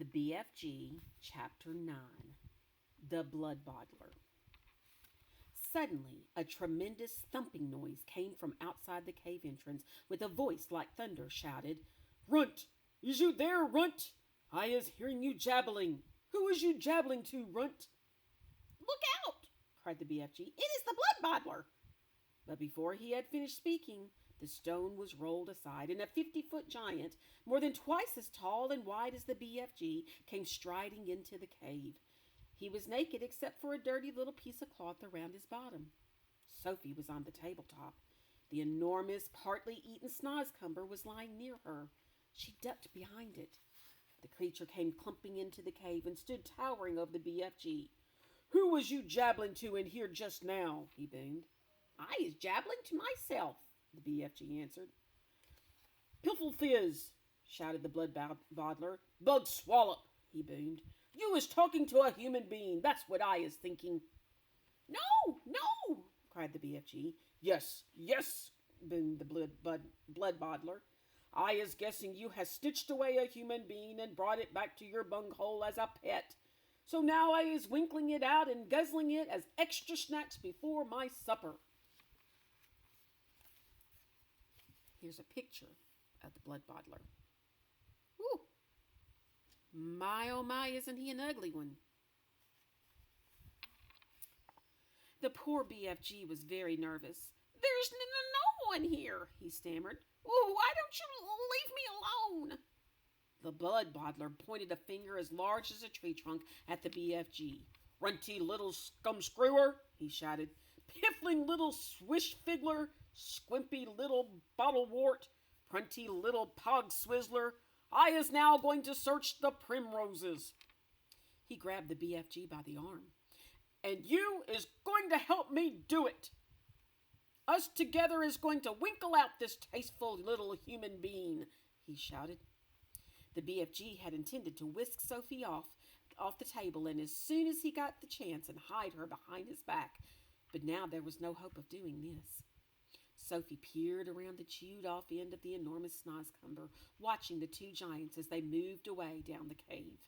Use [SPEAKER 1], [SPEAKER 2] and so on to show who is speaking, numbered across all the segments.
[SPEAKER 1] The BFG Chapter 9, The Blood Bottler. Suddenly, a tremendous thumping noise came from outside the cave entrance, with a voice like thunder shouted, "Runt! Is you there, Runt? I is hearing you jabbling. Who is you jabbling to, Runt?" "Look out!" cried the BFG. "It is the Blood Bottler." But before he had finished speaking, the stone was rolled aside, and a 50-foot giant, more than twice as tall and wide as the BFG, came striding into the cave. He was naked except for a dirty little piece of cloth around his bottom. Sophie was on the tabletop. The enormous, partly eaten snozzcumber was lying near her. She ducked behind it. The creature came clumping into the cave and stood towering over the BFG. "Who was you jabbling to in here just now?" he boomed. "I is jabbling to myself," the BFG answered. "Piffle fizz!" shouted the blood bottler. "Bug swallop!" he boomed. "You is talking to a human being. That's what I is thinking." "No, no!" cried the BFG. "Yes, yes!" boomed the blood bottler. "I is guessing you has stitched away a human being and brought it back to your bunghole as a pet. So now I is winkling it out and guzzling it as extra snacks before my supper." Here's a picture of the blood bottler. Woo! My, oh my, isn't he an ugly one? The poor BFG was very nervous. "There's no one here," he stammered. "Why don't you leave me alone?" The blood bottler pointed a finger as large as a tree trunk at the BFG. "Runty little scumscrewer," he shouted. "Piffling little swish fiddler, squimpy little bottlewort, prunty little pog swizzler. I is now going to search the primroses." He grabbed the BFG by the arm. "And you is going to help me do it. Us together is going to winkle out this tasteful little human being," he shouted. The BFG had intended to whisk Sophie off the table and as soon as he got the chance and hide her behind his back. But now there was no hope of doing this. Sophie peered around the chewed-off end of the enormous snozzcumber, watching the two giants as they moved away down the cave.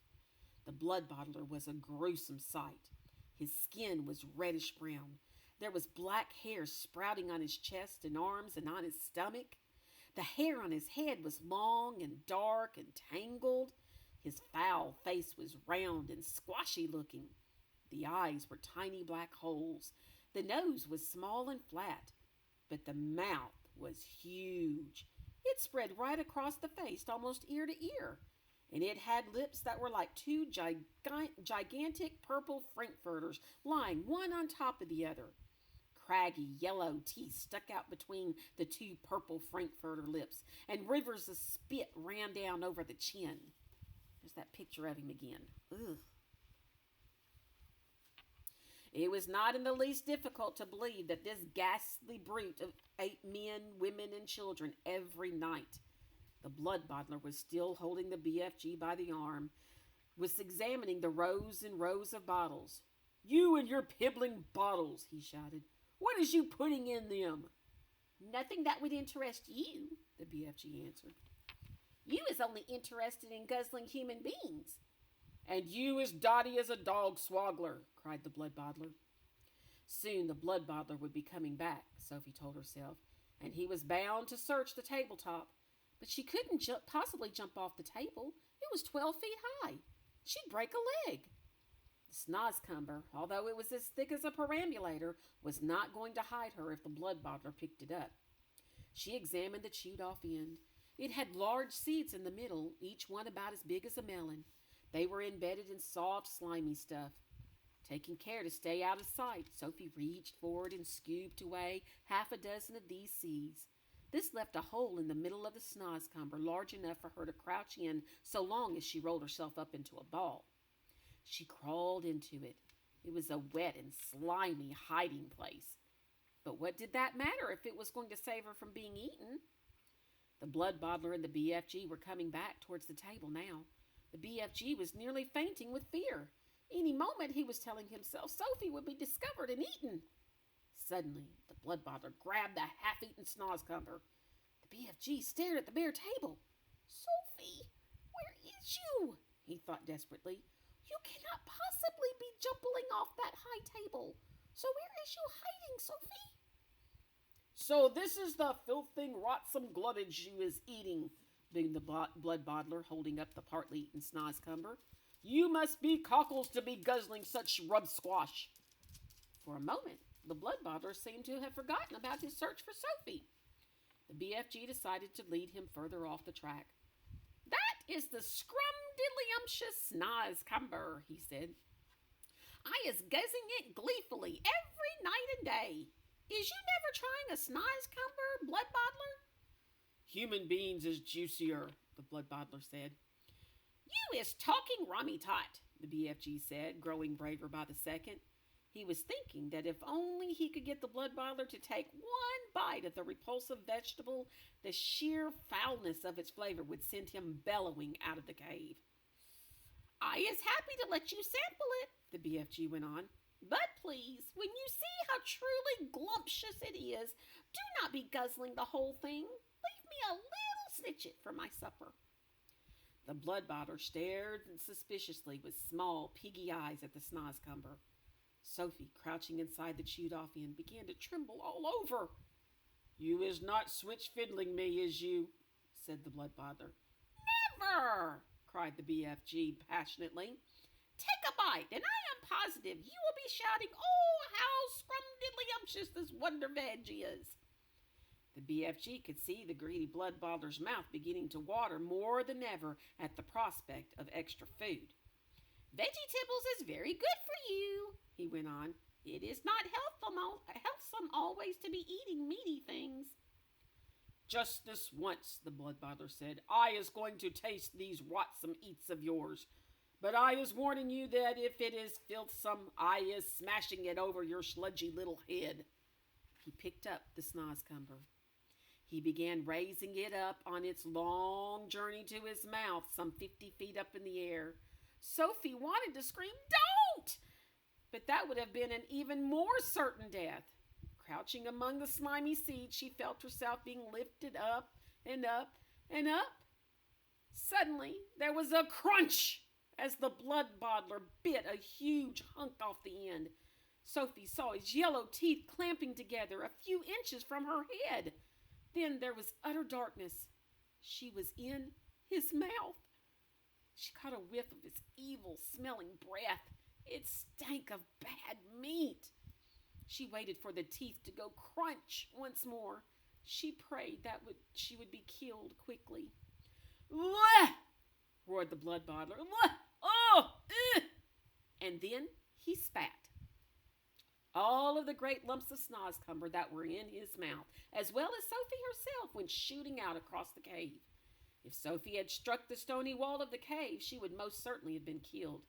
[SPEAKER 1] The blood bottler was a gruesome sight. His skin was reddish-brown. There was black hair sprouting on his chest and arms and on his stomach. The hair on his head was long and dark and tangled. His foul face was round and squashy-looking. The eyes were tiny black holes. The nose was small and flat. But the mouth was huge. It spread right across the face, almost ear to ear. And it had lips that were like two gigantic purple frankfurters lying one on top of the other. Craggy yellow teeth stuck out between the two purple frankfurter lips, and rivers of spit ran down over the chin. There's that picture of him again. Ugh. It was not in the least difficult to believe that this ghastly brute ate men, women, and children every night. The blood bottler was still holding the BFG by the arm, was examining the rows and rows of bottles. "You and your pibbling bottles," he shouted. "What is you putting in them?" "Nothing that would interest you," the BFG answered. "You is only interested in guzzling human beings." "And you as dotty as a dog swoggler," cried the blood bottler. Soon the blood bottler would be coming back, Sophie told herself, and he was bound to search the tabletop. But she couldn't possibly jump off the table. It was 12 feet high. She'd break a leg. The snozzcumber, although it was as thick as a perambulator, was not going to hide her if the blood bottler picked it up. She examined the chewed-off end. It had large seeds in the middle, each one about as big as a melon. They were embedded in soft, slimy stuff. Taking care to stay out of sight, Sophie reached forward and scooped away half a dozen of these seeds. This left a hole in the middle of the snozzcumber large enough for her to crouch in so long as she rolled herself up into a ball. She crawled into it. It was a wet and slimy hiding place. But what did that matter if it was going to save her from being eaten? The blood bottler and the BFG were coming back towards the table now. The BFG was nearly fainting with fear. Any moment, he was telling himself, Sophie would be discovered and eaten. Suddenly, the blood bottler grabbed the half-eaten snozzcumber. The BFG stared at the bare table. "Sophie, where is you?" he thought desperately. You cannot possibly be jumping off that high table. So where is you hiding, Sophie? So this is the filthing, rotsome glubbage you is eating, boomed the blood bottler, holding up the partly eaten snozcumber. You must be cockles to be guzzling such rub squash. For a moment, the blood bottler seemed to have forgotten about his search for Sophie. The BFG decided to lead him further off the track. That is the scrumdiddlyumptious snozcumber, he said. I is guzzing it gleefully every night and day. Is you never trying a snozcumber, blood bottler? Human beings is juicier, the blood bottler said. You is talking rummy tot, the BFG said, growing braver by the second. He was thinking that if only he could get the blood bottler to take one bite of the repulsive vegetable, the sheer foulness of its flavor would send him bellowing out of the cave. I is happy to let you sample it, the BFG went on. But please, when you see how truly glumptious it is, do not be guzzling the whole thing. Leave me a little snitchet for my supper. The blood bottler stared suspiciously with small, piggy eyes at the snozcumber. Sophie, crouching inside the chewed-off end, began to tremble all over. You is not switch fiddling me, is you? Said the blood bottler. Never! Cried the BFG passionately. Take a bite, and I am positive you will be shouting, oh, how scrumdiddlyumptious this wonder veg is. The BFG could see the greedy blood bottler's mouth beginning to water more than ever at the prospect of extra food. Vegetables is very good for you, he went on. It is not healthsome always to be eating meaty things. Just this once, the blood bottler said, I is going to taste these rotsome eats of yours. But I is warning you that if it is filthsome, I is smashing it over your sludgy little head. He picked up the snozcumber. He began raising it up on its long journey to his mouth, some 50 feet up in the air. Sophie wanted to scream, don't! But that would have been an even more certain death. Crouching among the slimy seeds, she felt herself being lifted up and up and up. Suddenly, there was a crunch as the blood bottler bit a huge hunk off the end. Sophie saw his yellow teeth clamping together a few inches from her head. Then there was utter darkness. She was in his mouth. She caught a whiff of his evil-smelling breath. It stank of bad meat. She waited for the teeth to go crunch once more. She prayed that she would be killed quickly. "Bleh!" roared the blood bottler. "Bleh! Oh! Ugh!" And then he spat. All of the great lumps of snozcumber that were in his mouth, as well as Sophie herself, went shooting out across the cave. If Sophie had struck the stony wall of the cave, she would most certainly have been killed.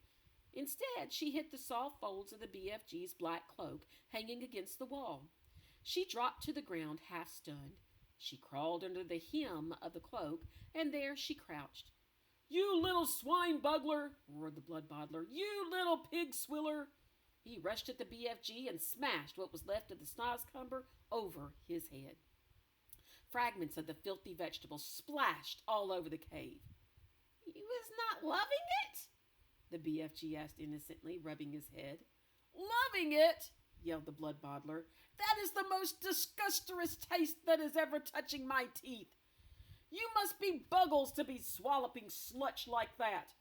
[SPEAKER 1] Instead, she hit the soft folds of the BFG's black cloak hanging against the wall. She dropped to the ground half-stunned. She crawled under the hem of the cloak, and there she crouched. "You little swine bugler!" roared the blood bottler. "You little pig swiller!" He rushed at the BFG and smashed what was left of the snozcumber over his head. Fragments of the filthy vegetable splashed all over the cave. "You is not loving it?" the BFG asked innocently, rubbing his head. "Loving it?" yelled the blood bottler. "That is the most disgusterous taste that is ever touching my teeth. You must be buggles to be swalloping slutch like that.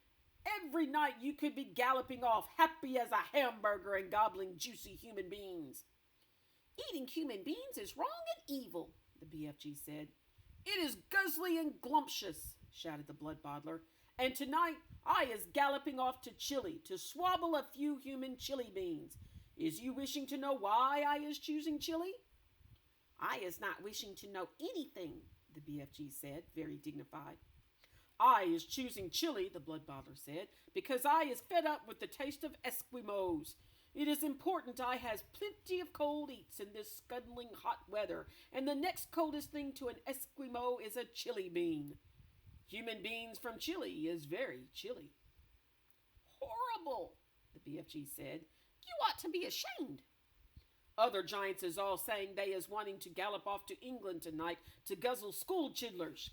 [SPEAKER 1] Every night you could be galloping off, happy as a hamburger and gobbling juicy human beings." "Eating human beings is wrong and evil," the BFG said. "It is guzzly and glumptious," shouted the blood bottler. "And tonight I is galloping off to Chile to swabble a few human chili beans. Is you wishing to know why I is choosing Chile?" "I is not wishing to know anything," the BFG said, very dignified. "I is choosing Chile," the blood bottler said, "because I is fed up with the taste of Eskimos. It is important I has plenty of cold eats in this scuddling hot weather, and the next coldest thing to an Eskimo is a chili bean. Human beings from Chile is very chilly." "Horrible," the BFG said. "You ought to be ashamed." "Other giants is all saying they is wanting to gallop off to England tonight to guzzle school chidlers,"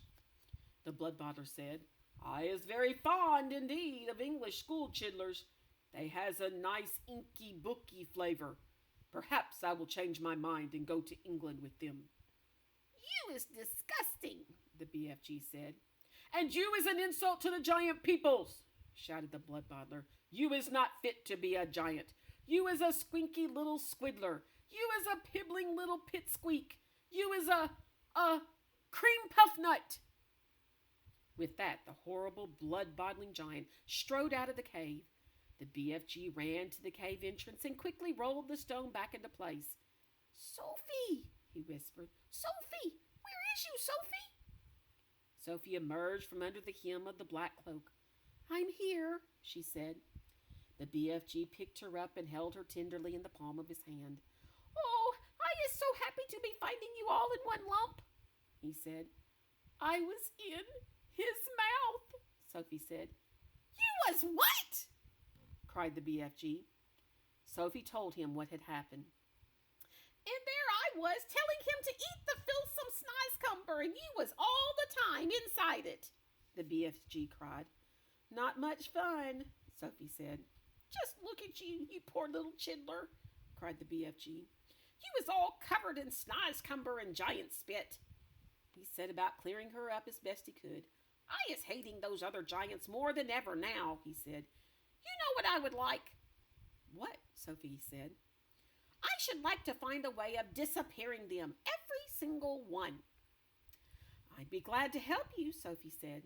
[SPEAKER 1] the blood bottler said. I is very fond indeed of English school chidlers. They has a nice inky booky flavor. Perhaps I will change my mind and go to England with them. You is disgusting, the BFG said. And you is an insult to the giant peoples, shouted the blood bottler. You is not fit to be a giant. You is a squinky little squiddler. You is a pibbling little pitsqueak. You is a cream puff nut. With that, the horrible blood-bottling giant strode out of the cave. The BFG ran to the cave entrance and quickly rolled the stone back into place. Sophie, he whispered. Sophie, where is you, Sophie? Sophie emerged from under the hem of the black cloak. I'm here, she said. The BFG picked her up and held her tenderly in the palm of his hand. Oh, I is so happy to be finding you all in one lump, he said. I was in his mouth, Sophie said. You was what? Cried the BFG. Sophie told him what had happened. And there I was telling him to eat the filthsome sniescumber, and you was all the time inside it, the BFG cried. Not much fun, Sophie said. Just look at you, you poor little chidler, cried the BFG. You was all covered in sniescumber and giant spit. He set about clearing her up as best he could. I is hating those other giants more than ever now, he said. You know what I would like? What? Sophie said. I should like to find a way of disappearing them, every single one. I'd be glad to help you, Sophie said.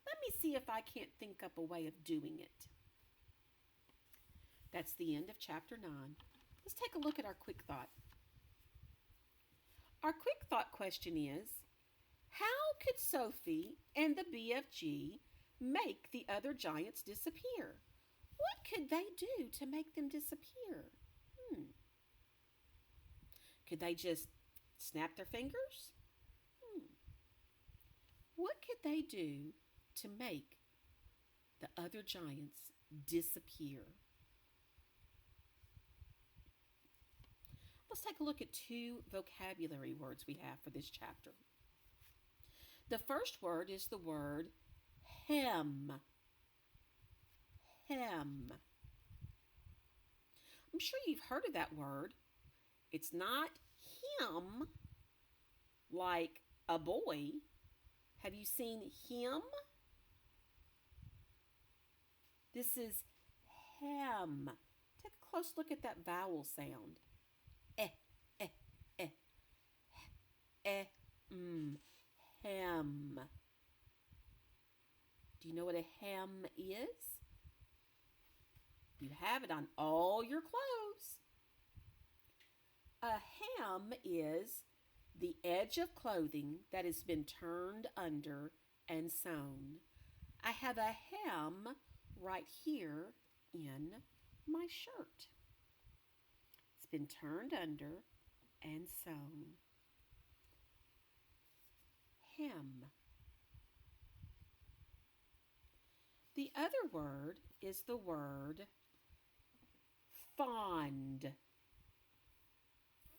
[SPEAKER 1] Let me see if I can't think up a way of doing it. That's the end of chapter 9. Let's take a look at our quick thought. Our quick thought question is, how could Sophie and the BFG make the other giants disappear? What could they do to make them disappear? Could they just snap their fingers? What could they do to make the other giants disappear? Let's take a look at 2 vocabulary words we have for this chapter. The first word is the word hem. Hem. I'm sure you've heard of that word. It's not him like a boy. Have you seen him? This is hem. Take a close look at that vowel sound. Eh, eh, eh, eh, hem. Do you know what a hem is? You have it on all your clothes. A hem is the edge of clothing that has been turned under and sewn. I have a hem right here in my shirt. It's been turned under and sewn. Hem. The other word is the word fond.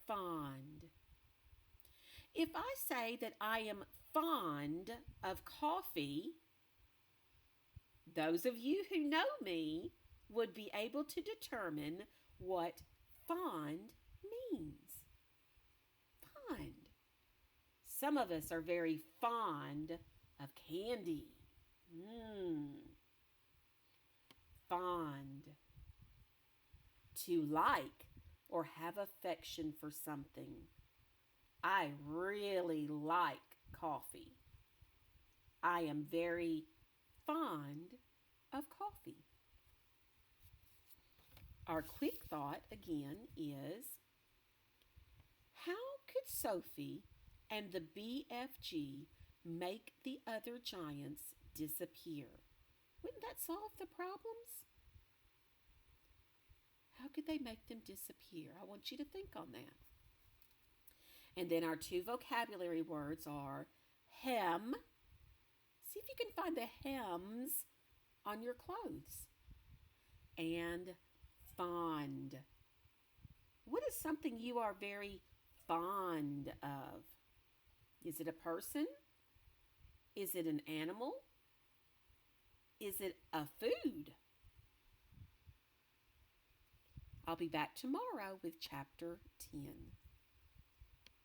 [SPEAKER 1] Fond. If I say that I am fond of coffee, those of you who know me would be able to determine what fond means. Fond. Some of us are very fond of candy. Fond. To like or have affection for something. I really like coffee. I am very fond of coffee. Our quick thought again is, how could Sophie and the BFG make the other giants disappear? Wouldn't that solve the problems? How could they make them disappear? I want you to think on that. And then our 2 vocabulary words are hem. See if you can find the hems on your clothes. And fond. What is something you are very fond of? Is it a person? Is it an animal? Is it a food? I'll be back tomorrow with Chapter 10.